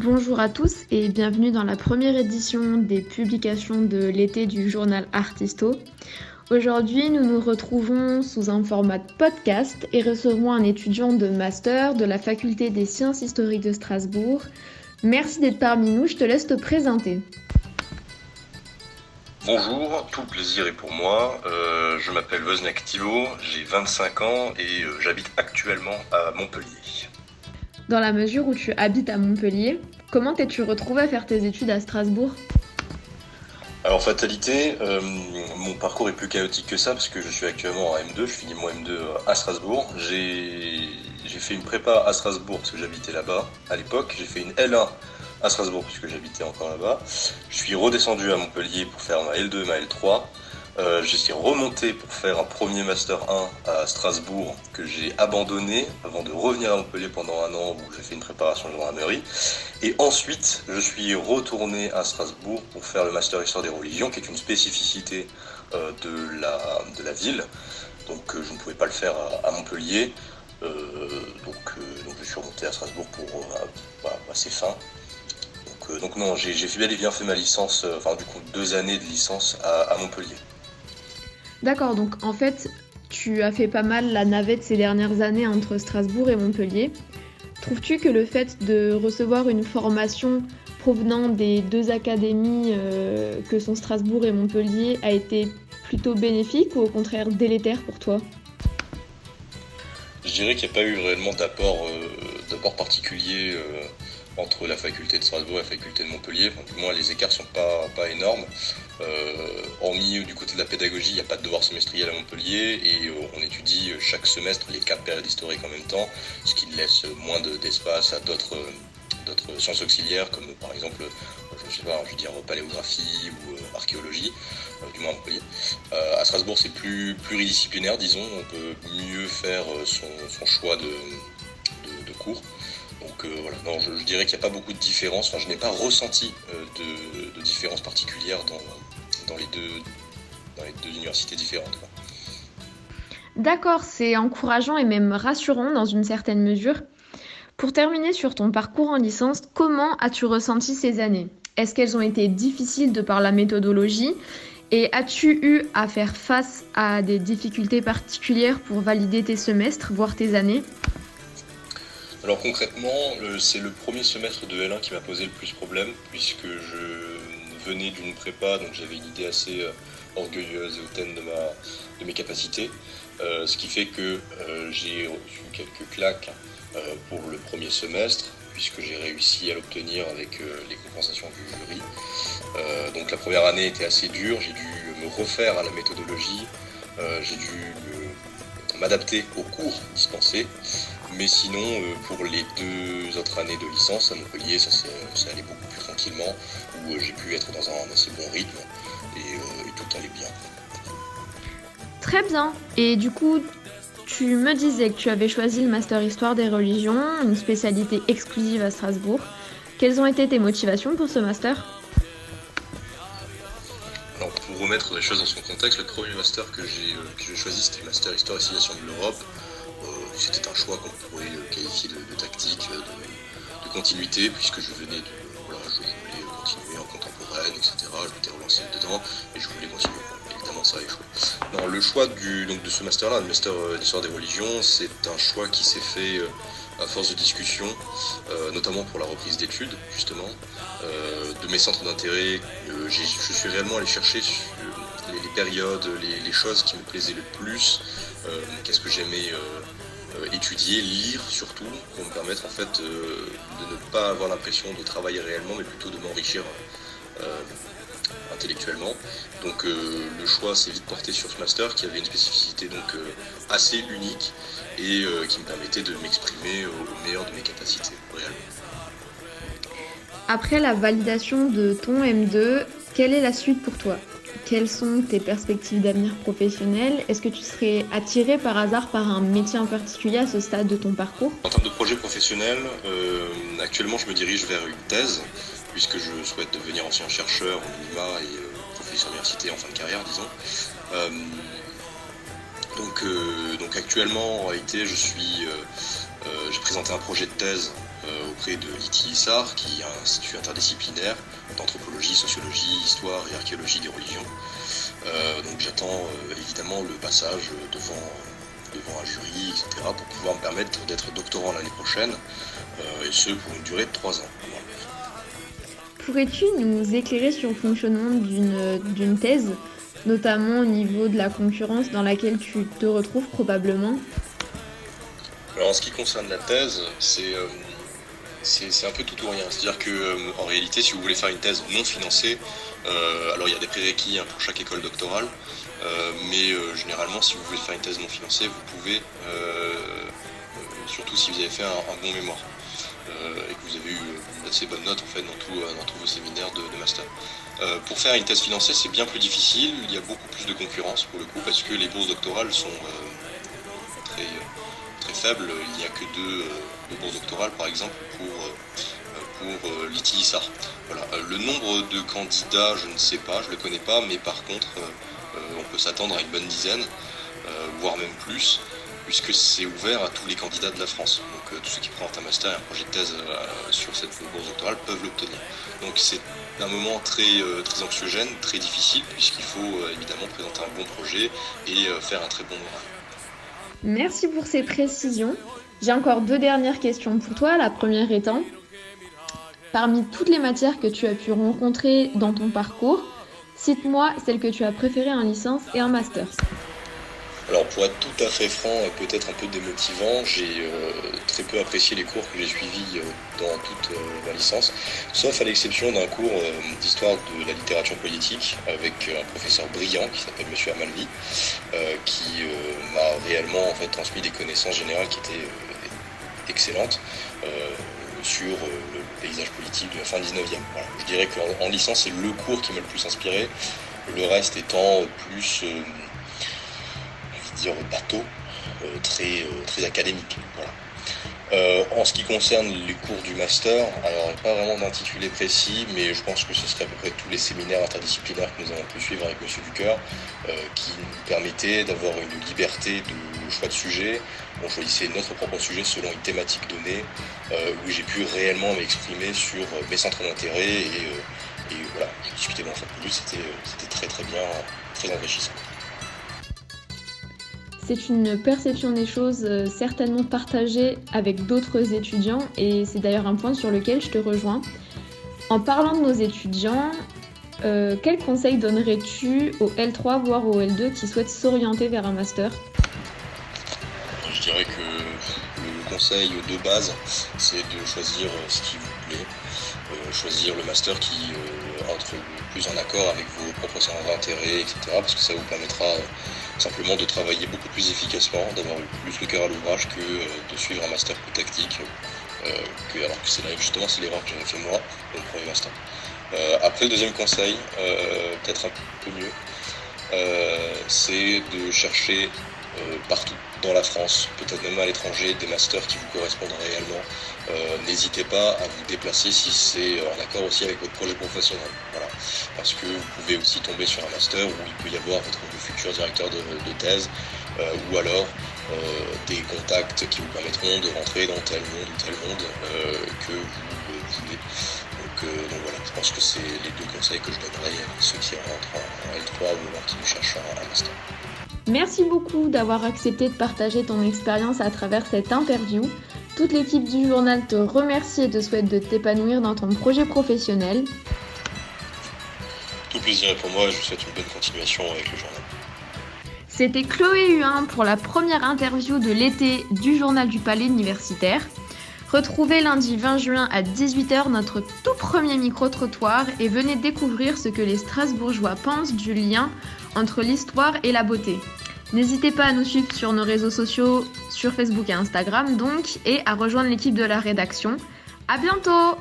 Bonjour à tous et bienvenue dans la première édition des publications de l'été du journal Artisto. Aujourd'hui, nous nous retrouvons sous un format de podcast et recevons un étudiant de master de la faculté des sciences historiques de Strasbourg. Merci d'être parmi nous, je te laisse te présenter. Bonjour, tout le plaisir est pour moi. Je m'appelle Wozniak Thibault, j'ai 25 ans et j'habite actuellement à Montpellier. Dans la mesure où tu habites à Montpellier, comment t'es-tu retrouvé à faire tes études à Strasbourg ? Alors fatalité, mon parcours est plus chaotique que ça parce que je suis actuellement en M2, je finis mon M2 à Strasbourg. J'ai fait une prépa à Strasbourg parce que j'habitais là-bas à l'époque. J'ai fait une L1 à Strasbourg puisque j'habitais encore là-bas. Je suis redescendu à Montpellier pour faire ma L2 et ma L3. J'y suis remonté pour faire un premier Master 1 à Strasbourg que j'ai abandonné avant de revenir à Montpellier pendant un an où j'ai fait une préparation de gendarmerie. Et ensuite, je suis retourné à Strasbourg pour faire le Master Histoire des religions, qui est une spécificité de la ville. Donc je ne pouvais pas le faire à Montpellier. Donc je suis remonté à Strasbourg pour ces fins. Donc non, j'ai bel et bien fait ma licence, 2 années de licence à Montpellier. D'accord, donc en fait, tu as fait pas mal la navette ces dernières années entre Strasbourg et Montpellier. Trouves-tu que le fait de recevoir une formation provenant des deux académies que sont Strasbourg et Montpellier a été plutôt bénéfique ou au contraire délétère pour toi ? Je dirais qu'il n'y a pas eu réellement d'apport particulier entre la faculté de Strasbourg et la faculté de Montpellier. Enfin, du moins, les écarts sont pas énormes. Hormis du côté de la pédagogie, il n'y a pas de devoir semestriel à Montpellier et on étudie chaque semestre les 4 périodes historiques en même temps, ce qui laisse moins d'espace à d'autres sciences auxiliaires comme par exemple paléographie ou archéologie, du moins à Montpellier. À Strasbourg, c'est plus pluridisciplinaire, disons, on peut mieux faire son choix de cours. Donc voilà, non, je dirais qu'il n'y a pas beaucoup de différence. Enfin, je n'ai pas ressenti de différence particulière dans les deux universités différentes, quoi. D'accord, c'est encourageant et même rassurant dans une certaine mesure. Pour terminer sur ton parcours en licence, comment as-tu ressenti ces années ? Est-ce qu'elles ont été difficiles de par la méthodologie ? Et as-tu eu à faire face à des difficultés particulières pour valider tes semestres, voire tes années ? Alors concrètement, c'est le premier semestre de L1 qui m'a posé le plus problème, puisque je venais d'une prépa, donc j'avais une idée assez orgueilleuse et hautaine de mes capacités, ce qui fait que j'ai reçu quelques claques pour le premier semestre, puisque j'ai réussi à l'obtenir avec les compensations du jury. Donc la première année était assez dure, j'ai dû me refaire à la méthodologie, j'ai dû m'adapter aux cours dispensés. Mais sinon, pour les 2 autres années de licence à Montpellier, ça allait beaucoup plus tranquillement, où j'ai pu être dans un assez bon rythme et tout allait bien. Très bien. Et du coup, tu me disais que tu avais choisi le Master Histoire des religions, une spécialité exclusive à Strasbourg. Quelles ont été tes motivations pour ce master ? Alors pour remettre les choses dans son contexte, le premier master que j'ai choisi, c'était le Master Histoire et Civilisation de l'Europe. C'était un choix qu'on pourrait qualifier de tactique, de continuité, puisque je voulais continuer en contemporaine, etc. Je m'étais relancé dedans et je voulais continuer. Évidemment, ça a échoué. Non, le choix de ce master-là, le master d'histoire des religions, c'est un choix qui s'est fait à force de discussion, notamment pour la reprise d'études, justement. De mes centres d'intérêt, je suis réellement allé chercher les périodes, les choses qui me plaisaient le plus, qu'est-ce que j'aimais étudier, lire surtout, pour me permettre en fait de ne pas avoir l'impression de travailler réellement, mais plutôt de m'enrichir intellectuellement. Donc le choix s'est vite porté sur ce master qui avait une spécificité assez unique et qui me permettait de m'exprimer au meilleur de mes capacités réellement. Après la validation de ton M2, quelle est la suite pour toi ? Quelles sont tes perspectives d'avenir professionnel ? Est-ce que tu serais attiré par hasard par un métier en particulier à ce stade de ton parcours ? En termes de projet professionnel, actuellement je me dirige vers une thèse, puisque je souhaite devenir enseignant-chercheur au minima et professeur d'université en fin de carrière, disons. Donc actuellement, en réalité, j'ai présenté un projet de thèse auprès de l'ITI Issar, qui est un institut interdisciplinaire d'anthropologie, sociologie, histoire et archéologie des religions. Donc j'attends évidemment le passage devant un jury, etc., pour pouvoir me permettre d'être doctorant l'année prochaine, et ce pour une durée de 3 ans. Pourrais-tu nous éclairer sur le fonctionnement d'une thèse, notamment au niveau de la concurrence dans laquelle tu te retrouves probablement? Alors en ce qui concerne la thèse, c'est un peu tout ou rien. C'est-à-dire que en réalité, si vous voulez faire une thèse non financée, alors il y a des prérequis pour chaque école doctorale, mais généralement, si vous voulez faire une thèse non financée, vous pouvez, surtout si vous avez fait un bon mémoire et que vous avez eu d'assez bonnes notes en fait dans tous vos séminaires de master. Pour faire une thèse financée, c'est bien plus difficile. Il y a beaucoup plus de concurrence pour le coup parce que les bourses doctorales sont très très faible. Il n'y a que deux bourses doctorales par exemple pour l'ITI Issar. Voilà. Le nombre de candidats, je ne sais pas, je ne le connais pas, mais par contre on peut s'attendre à une bonne dizaine, voire même plus, puisque c'est ouvert à tous les candidats de la France. Donc tous ceux qui présentent un master et un projet de thèse sur cette bourse doctorale peuvent l'obtenir. Donc c'est un moment très anxiogène, très difficile, puisqu'il faut évidemment présenter un bon projet et faire un très bon oral. Merci pour ces précisions. J'ai encore 2 dernières questions pour toi. La première étant, parmi toutes les matières que tu as pu rencontrer dans ton parcours, cite-moi celle que tu as préférée en licence et en master. Alors pour être tout à fait franc et peut-être un peu démotivant, j'ai très peu apprécié les cours que j'ai suivis dans toute ma licence, sauf à l'exception d'un cours d'histoire de la littérature politique avec un professeur brillant qui s'appelle Monsieur Amalvi, qui m'a réellement en fait transmis des connaissances générales qui étaient excellentes sur le paysage politique de la fin 19e. Voilà. Je dirais qu'en licence c'est le cours qui m'a le plus inspiré, le reste étant plus bateau, très académique. Voilà. En ce qui concerne les cours du master, alors pas vraiment d'intitulé précis, mais je pense que ce serait à peu près tous les séminaires interdisciplinaires que nous avons pu suivre avec Monsieur Ducœur, qui nous permettaient d'avoir une liberté de choix de sujet. On choisissait notre propre sujet selon une thématique donnée, où j'ai pu réellement m'exprimer sur mes centres d'intérêt et voilà, je discutais dans chaque minute, c'était très bien, très enrichissant. C'est une perception des choses certainement partagée avec d'autres étudiants et c'est d'ailleurs un point sur lequel je te rejoins. En parlant de nos étudiants, quels conseils donnerais-tu au L3 voire au L2 qui souhaitent s'orienter vers un master? Je dirais que le conseil de base, c'est de choisir ce qui vous plaît, choisir le master qui entre le plus en accord avec vos propres centres d'intérêt, etc. Parce que ça vous permettra simplement de travailler beaucoup plus efficacement, d'avoir plus le cœur à l'ouvrage que de suivre un master plus tactique. Alors que c'est l'erreur que j'avais fait moi dans le premier master. Après, le deuxième conseil, peut-être un peu mieux, c'est de chercher partout dans la France, peut-être même à l'étranger, des masters qui vous correspondent réellement. N'hésitez pas à vous déplacer si c'est en accord aussi avec votre projet professionnel. Voilà. Parce que vous pouvez aussi tomber sur un master où il peut y avoir votre futur directeur de thèse, ou alors des contacts qui vous permettront de rentrer dans tel monde que vous voulez. Donc voilà, je pense que c'est les 2 conseils que je donnerais à ceux qui rentrent en L3 ou alors qui cherchent un master. Merci beaucoup d'avoir accepté de partager ton expérience à travers cette interview. Toute l'équipe du journal te remercie et te souhaite de t'épanouir dans ton projet professionnel. Tout plaisir est pour moi et je vous souhaite une bonne continuation avec le journal. C'était Chloé Huin pour la première interview de l'été du journal du Palais universitaire. Retrouvez lundi 20 juin à 18h notre tout premier micro-trottoir et venez découvrir ce que les Strasbourgeois pensent du lien entre l'histoire et la beauté. N'hésitez pas à nous suivre sur nos réseaux sociaux, sur Facebook et Instagram donc, et à rejoindre l'équipe de la rédaction. À bientôt!